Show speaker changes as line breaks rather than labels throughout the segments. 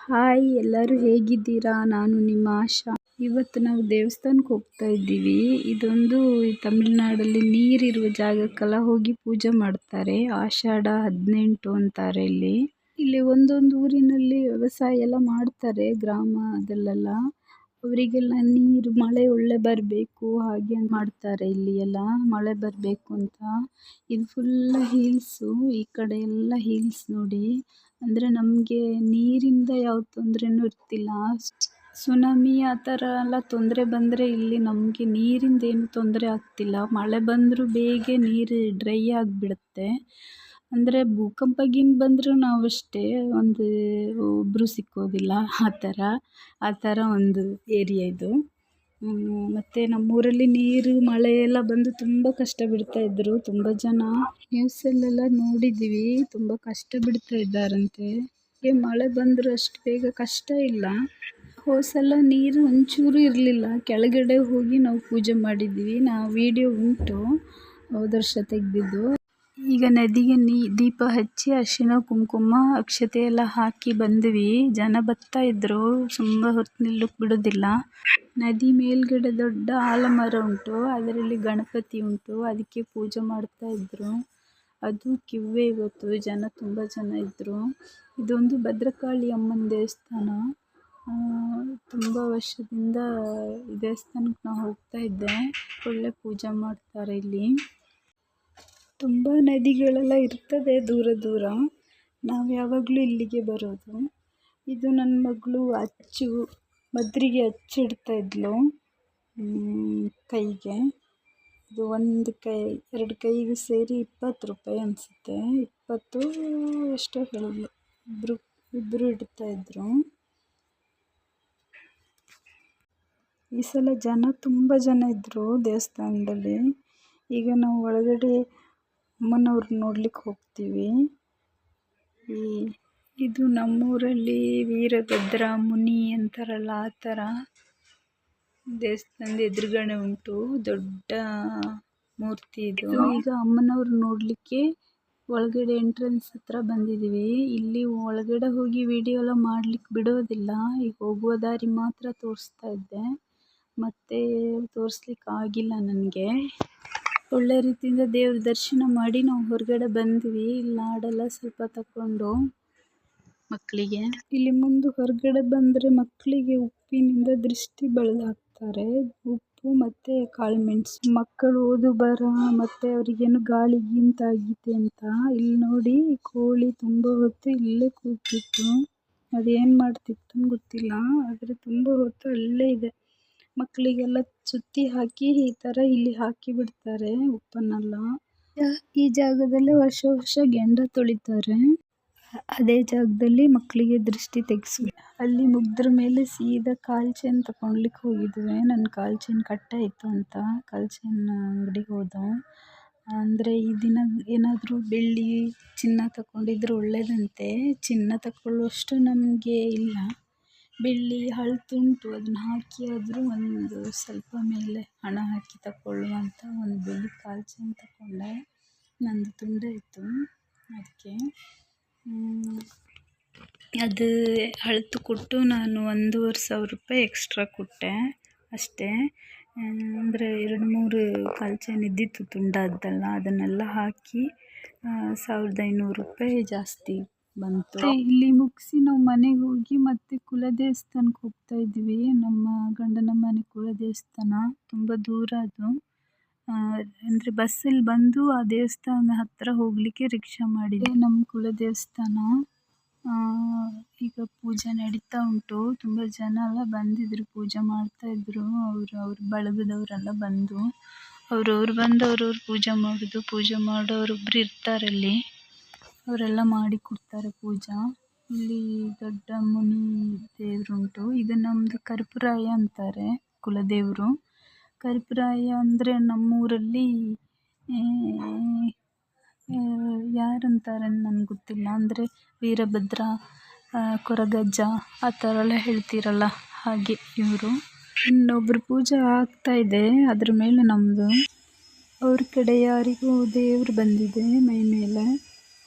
Hi, ಎಲ್ಲರೂ ಹೇಗಿದ್ದೀರಾ? ನಾನು ನಿಮ್ಮ ಆಶಾ. ಇವತ್ತು ನಾವು ದೇವಸ್ಥಾನಕ್ಕೆ ಹೋಗ್ತಾ ಇದ್ದೀವಿ. ಇದೊಂದು ತಮಿಳುನಾಡಲ್ಲಿ ನೀರಿರುವ ಜಾಗಕ್ಕೆಲ್ಲ ಹೋಗಿ ಪೂಜೆ ಮಾಡ್ತಾರೆ. ಆಷಾಢ 18 ಅಂತಾರೆ ಇಲ್ಲಿ ಒಂದೊಂದು ಊರಿನಲ್ಲಿ ವ್ಯವಸಾಯ ಎಲ್ಲ ಮಾಡ್ತಾರೆ. ಗ್ರಾಮದಲ್ಲೆಲ್ಲ ಅವರಿಗೆಲ್ಲ ನೀರು ಮಳೆ ಒಳ್ಳೆ ಬರಬೇಕು ಹಾಗೆ ಮಾಡ್ತಾರೆ. ಇಲ್ಲಿ ಎಲ್ಲ ಮಳೆ ಬರಬೇಕು ಅಂತ. ಇದು ಫುಲ್ ಹಿಲ್ಸು, ಈ ಕಡೆ ಎಲ್ಲ ಹಿಲ್ಸ್ ನೋಡಿ. ಅಂದರೆ ನಮಗೆ ನೀರಿಂದ ಯಾವ ತೊಂದರೆನೂ ಇರ್ತಿಲ್ಲ. ಸುನಾಮಿ ಆ ಥರ ಎಲ್ಲ ತೊಂದರೆ ಬಂದರೆ ಇಲ್ಲಿ ನಮಗೆ ನೀರಿಂದ ಏನು ತೊಂದರೆ ಆಗ್ತಿಲ್ಲ. ಮಳೆ ಬಂದರೂ ಬೇಗ ನೀರು ಡ್ರೈ ಆಗಿಬಿಡುತ್ತೆ. ಅಂದರೆ ಭೂಕಂಪ ಬಂದರೂ ನಾವಷ್ಟೇ ಒಬ್ಬರು ಸಿಕ್ಕೋದಿಲ್ಲ. ಆ ಥರ ಒಂದು ಏರಿಯಾ ಇದು. ಮತ್ತು ನಮ್ಮೂರಲ್ಲಿ ನೀರು ಮಳೆ ಎಲ್ಲ ಬಂದು ತುಂಬ ಕಷ್ಟ ಬಿಡ್ತಾ ಇದ್ದರು. ತುಂಬ ಜನ ನ್ಯೂಸಲ್ಲೆಲ್ಲ ನೋಡಿದ್ದೀವಿ, ತುಂಬ ಕಷ್ಟ ಬಿಡ್ತಾ ಇದ್ದಾರಂತೆ. ಮಳೆ ಬಂದರೂ ಅಷ್ಟು ಬೇಗ ಕಷ್ಟ ಇಲ್ಲ. ಹೋಸಲ ನೀರು ಒಂಚೂರು ಇರಲಿಲ್ಲ. ಕೆಳಗಡೆ ಹೋಗಿ ನಾವು ಪೂಜೆ ಮಾಡಿದ್ವಿ. ವಿಡಿಯೋ ಉಂಟು, ಹೋದ ವರ್ಷ ತೆಗೆದಿದ್ದು. ಈಗ ನದಿಗೆ ದೀಪ ಹಚ್ಚಿ ಅರಿಶಿನ ಕುಂಕುಮ ಅಕ್ಷತೆ ಎಲ್ಲ ಹಾಕಿ ಬಂದ್ವಿ. ಜನ ಬರ್ತಾ ಇದ್ರು, ತುಂಬ ಹೊತ್ತು ನಿಲ್ಲಕ್ಕೆ ಬಿಡೋದಿಲ್ಲ. ನದಿ ಮೇಲ್ಗಡೆ ದೊಡ್ಡ ಆಲಮರ ಉಂಟು, ಅದರಲ್ಲಿ ಗಣಪತಿ ಉಂಟು, ಅದಕ್ಕೆ ಪೂಜೆ ಮಾಡ್ತಾ ಇದ್ರು. ಅದು ಕಿವ್ವೆ ಇವತ್ತು ಜನ ತುಂಬ ಜನ ಇದ್ದರು. ಇದೊಂದು ಭದ್ರಕಾಳಿ ಅಮ್ಮನ ದೇವಸ್ಥಾನ. ತುಂಬ ವರ್ಷದಿಂದ ಈ ದೇವಸ್ಥಾನಕ್ಕೆ ನಾವು ಹೋಗ್ತಾ ಇದ್ದೆ. ಒಳ್ಳೆ ಪೂಜೆ ಮಾಡ್ತಾರೆ ಇಲ್ಲಿ. ತುಂಬ ನದಿಗಳೆಲ್ಲ ಇರ್ತದೆ ದೂರ ದೂರ. ನಾವು ಯಾವಾಗಲೂ ಇಲ್ಲಿಗೆ ಬರೋದು. ಇದು ನನ್ನ ಮಗಳು ಮದ್ರಿಗೆ ಅಚ್ಚಿಡ್ತಾ ಇದ್ಲು ಕೈಗೆ. ಇದು ಒಂದು ಕೈ 2 ಕೈಗೂ ಸೇರಿ 20 ರೂಪಾಯಿ ಅನಿಸುತ್ತೆ. 20 ಎಷ್ಟೋ ಹೇಳಿದ್ಲು. ಇಬ್ಬರು ಇಡ್ತಾಯಿದ್ರು. ಈ ಸಲ ತುಂಬ ಜನ ಇದ್ದರು ದೇವಸ್ಥಾನದಲ್ಲಿ. ಈಗ ನಾವು ಒಳಗಡೆ ಅಮ್ಮನವ್ರನ್ನ ನೋಡ್ಲಿಕ್ಕೆ ಹೋಗ್ತೀವಿ. ಇದು ನಮ್ಮೂರಲ್ಲಿ ವೀರಭದ್ರ ಮುನಿ ಅಂತಾರಲ್ಲ, ಆ ಥರ ದೇವಸ್ಥಾನದ ಎದುರುಗಡೆ ಉಂಟು ದೊಡ್ಡ ಮೂರ್ತಿ ಇದು. ಈಗ ಅಮ್ಮನವ್ರು ನೋಡಲಿಕ್ಕೆ ಒಳಗಡೆ ಎಂಟ್ರೆನ್ಸ್ ಹತ್ರ ಬಂದಿದ್ದೀವಿ. ಇಲ್ಲಿ ಒಳಗಡೆ ಹೋಗಿ ವಿಡಿಯೋ ಎಲ್ಲ ಮಾಡ್ಲಿಕ್ಕೆ ಬಿಡೋದಿಲ್ಲ. ಈಗ ಹೋಗುವ ದಾರಿ ಮಾತ್ರ ತೋರಿಸ್ತಾ ಇದ್ದೆ, ಮತ್ತೆ ತೋರಿಸ್ಲಿಕ್ಕೆ ಆಗಿಲ್ಲ ನನಗೆ. ಒಳ್ಳೆ ರೀತಿಯಿಂದ ದೇವ್ರ ದರ್ಶನ ಮಾಡಿ ನಾವು ಹೊರಗಡೆ ಬಂದ್ವಿ. ಇಲ್ಲಿ ಲಾಡೆಲ್ಲ ಸ್ವಲ್ಪ ತಗೊಂಡು ಮಕ್ಕಳಿಗೆ. ಇಲ್ಲಿ ಮುಂದೆ ಹೊರಗಡೆ ಬಂದರೆ ಮಕ್ಕಳಿಗೆ ಉಪ್ಪಿನಿಂದ ದೃಷ್ಟಿ ಬಳಿದು ಹಾಕ್ತಾರೆ. ಉಪ್ಪು ಮತ್ತು ಕಾಳುಮೆಣಸು. ಮಕ್ಕಳು ಓದು ಬರಹ ಮತ್ತು ಅವರಿಗೇನು ಗಾಳಿ ಗೀಂತಾಗಿದೆ ಅಂತ. ಇಲ್ಲಿ ನೋಡಿ, ಕೋಳಿ ತುಂಬ ಹೊತ್ತು ಇಲ್ಲೇ ಕೂತಿತ್ತು. ಅದೇನು ಮಾಡ್ತಿತ್ತು ಗೊತ್ತಿಲ್ಲ, ಆದರೆ ತುಂಬ ಹೊತ್ತು ಅಲ್ಲೇ ಇದೆ. ಮಕ್ಕಳಿಗೆಲ್ಲ ಸುತ್ತಿ ಹಾಕಿ ಈ ಥರ ಇಲ್ಲಿ ಹಾಕಿ ಬಿಡ್ತಾರೆ ಉಪ್ಪನ್ನೆಲ್ಲ. ಈ ಜಾಗದಲ್ಲೇ ವರ್ಷ ಗೆಂಡ ತೊಳಿತಾರೆ. ಅದೇ ಜಾಗದಲ್ಲಿ ಮಕ್ಕಳಿಗೆ ದೃಷ್ಟಿ ತೆಗೆಸೋದು. ಅಲ್ಲಿ ಮುಗ್ದ್ರ ಮೇಲೆ ಸೀದಾ ಕಾಲ್ ಚೈನ್ ತಗೊಳ್ಲಿಕ್ಕೆ ಹೋಗಿದ್ವಿ. ನನ್ನ ಕಾಲ್ ಚೈನ್ ಕಟ್ಟಾಯಿತು ಅಂತ ಕಾಲ್ ಚೈನ್ ಅಂಗಡಿಗೆ ಹೋದ. ಅಂದರೆ ಈ ದಿನ ಏನಾದರೂ ಬೆಳ್ಳಿ ಚಿನ್ನ ತಗೊಂಡಿದ್ರೆ ಒಳ್ಳೇದಂತೆ. ಚಿನ್ನ ತಗೊಳ್ಳುವಷ್ಟು ನಮಗೆ ಇಲ್ಲ. ಬೆಳ್ಳಿ ಹಳತುಂಟು, ಅದನ್ನು ಹಾಕಿ ಆದರೂ ಒಂದು ಸ್ವಲ್ಪ ಮೇಲೆ ಹಣ ಹಾಕಿ ತಗೊಳ್ಳುವಂತ ಒಂದು ಬೆಳ್ಳಿ ಕಾಲ್ ಚೈನ್ ತಗೊಂಡೆ. ನಂದು ತುಂಡಾಯಿತು, ಅದಕ್ಕೆ ಅದು ಅಳತೆ ಕೊಟ್ಟು ನಾನು 1,500 ರೂಪಾಯಿ ಎಕ್ಸ್ಟ್ರಾ ಕೊಟ್ಟೆ ಅಷ್ಟೇ. ಅಂದರೆ 2-3 ಕಾಲ್ ಚೈನ್ ಇದ್ದಿತ್ತು ತುಂಡಾದ್ದಲ್ಲ, ಅದನ್ನೆಲ್ಲ ಹಾಕಿ 1,500 ರೂಪಾಯಿ ಜಾಸ್ತಿ ಬಂತು. ಇಲ್ಲಿ ಮುಗಿಸಿ ನಾವು ಮನೆಗೆ ಹೋಗಿ ಮತ್ತೆ ಕುಲದೇವಸ್ಥಾನಕ್ಕೆ ಹೋಗ್ತಾ ಇದ್ವಿ. ನಮ್ಮ ಗಂಡನ ಮನೆ ಕುಲದೇವಸ್ಥಾನ ತುಂಬ ದೂರ ಅದು. ಅಂದರೆ ಬಸ್ಸಲ್ಲಿ ಬಂದು ಆ ದೇವಸ್ಥಾನ ಹತ್ತಿರ ಹೋಗಲಿಕ್ಕೆ ರಿಕ್ಷಾ ಮಾಡಿದೆ. ನಮ್ಮ ಕುಲದೇವಸ್ಥಾನ. ಈಗ ಪೂಜೆ ನಡೀತಾ ಉಂಟು. ತುಂಬ ಜನ ಎಲ್ಲ ಬಂದಿದ್ರು, ಪೂಜೆ ಮಾಡ್ತಾಯಿದ್ರು. ಅವ್ರ ಬಳಗದವರೆಲ್ಲ ಬಂದು ಅವ್ರವ್ರು ಪೂಜೆ ಮಾಡೋದು. ಪೂಜೆ ಮಾಡೋರೊಬ್ರು ಇರ್ತಾರಲ್ಲಿ, ಅವರೆಲ್ಲ ಮಾಡಿ ಕೊಡ್ತಾರೆ ಪೂಜಾ. ಇಲ್ಲಿ ದೊಡ್ಡ ಮುನಿ ದೇವರುಂಟು. ಇದು ನಮ್ಮದು ಕರಿಪುರಾಯ ಅಂತಾರೆ ಕುಲದೇವರು. ಕರಿಪುರಾಯ ಅಂದರೆ ನಮ್ಮೂರಲ್ಲಿ ಯಾರಂತಾರೆ ನನಗೆ ಗೊತ್ತಿಲ್ಲ. ಅಂದರೆ ವೀರಭದ್ರ, ಕೊರಗಜ್ಜ ಆ ಥರ ಎಲ್ಲ ಹೇಳ್ತೀರಲ್ಲ, ಹಾಗೆ ಇವರು. ಇನ್ನೊಬ್ಬರು ಪೂಜೆ ಆಗ್ತಾ ಇದೆ, ಅದ್ರ ಮೇಲೆ ನಮ್ಮದು. ಅವ್ರ ಕಡೆ ಯಾರಿಗೂ ದೇವರು ಬಂದಿದೆ ಮೈ ಮೇಲೆ.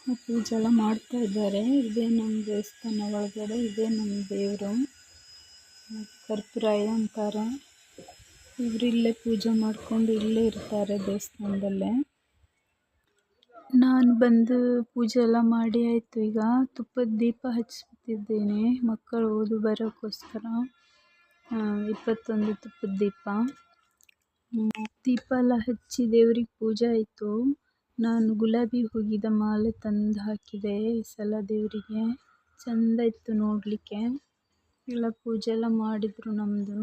ಪೂಜೆ ಎಲ್ಲ ಮಾಡ್ತಾ ಇದ್ದಾರೆ. ಇದೇ ನಮ್ಮ ದೇವಸ್ಥಾನ ಒಳಗಡೆ, ಇದೇ ನಮ್ಮ ದೇವರು ಕರ್ಪೂರಾಯ ಅಂತಾರೆ. ಇವರು ಇಲ್ಲೇ ಪೂಜೆ ಮಾಡಿಕೊಂಡು ಇಲ್ಲೇ ಇರ್ತಾರೆ ದೇವಸ್ಥಾನದಲ್ಲೇ. ನಾನು ಬಂದು ಪೂಜೆ ಎಲ್ಲ ಮಾಡಿ ಆಯಿತು. ಈಗ ತುಪ್ಪದ ದೀಪ ಹಚ್ತಿದ್ದೇನೆ ಮಕ್ಕಳು ಓದು ಬರೋಕ್ಕೋಸ್ಕರ. 21 ತುಪ್ಪದ ದೀಪ. ದೀಪ ಎಲ್ಲ ಹಚ್ಚಿ ದೇವ್ರಿಗೆ ಪೂಜೆ ಆಯಿತು. ನಾನು ಗುಲಾಬಿ ಹೂವಿನ ಮಾಲೆ ತಂದು ಹಾಕಿದೆ ಈ ಸಲ ದೇವರಿಗೆ. ಚೆಂದ ಇತ್ತು ನೋಡಲಿಕ್ಕೆ. ಎಲ್ಲ ಪೂಜೆ ಎಲ್ಲ ಮಾಡಿದರು ನಮ್ಮದು.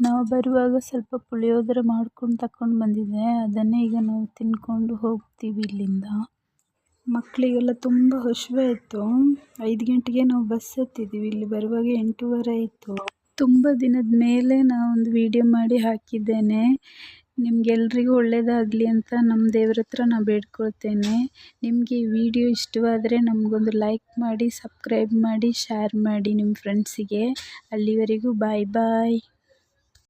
ನಾವು ಬರುವಾಗ ಸ್ವಲ್ಪ ಪುಳಿಯೋಗರೆ ಮಾಡ್ಕೊಂಡು ತಗೊಂಡು ಬಂದಿದ್ದೆ. ಅದನ್ನೇ ಈಗ ನಾವು ತಿಂದ್ಕೊಂಡು ಹೋಗ್ತೀವಿ ಇಲ್ಲಿಂದ. ಮಕ್ಕಳಿಗೆಲ್ಲ ತುಂಬ ಹಸಿವಾಯಿತು. 5 ಗಂಟೆಗೆ ನಾವು ಬಸ್ ಹತ್ತಿದ್ದೀವಿ. ಇಲ್ಲಿ ಬರುವಾಗ 8:30 ಆಯಿತು. ತುಂಬ ದಿನದ ಮೇಲೆ ನಾನೊಂದು ವಿಡಿಯೋ ಮಾಡಿ ಹಾಕಿದ್ದೇನೆ. ನಿಮಗೆಲ್ರಿಗೂ ಒಳ್ಳೆಯದಾಗಲಿ ಅಂತ ನಮ್ಮ ದೇವ್ರ ಹತ್ರ ನಾನು ಬೇಡ್ಕೊಳ್ತೇನೆ. ನಿಮಗೆ ಈ ವಿಡಿಯೋ ಇಷ್ಟವಾದರೆ ನಮಗೊಂದು ಲೈಕ್ ಮಾಡಿ, ಸಬ್ಸ್ಕ್ರೈಬ್ ಮಾಡಿ, ಶೇರ್ ಮಾಡಿ ನಿಮ್ಮ ಫ್ರೆಂಡ್ಸಿಗೆ. ಅಲ್ಲಿವರೆಗೂ ಬಾಯ್ ಬಾಯ್.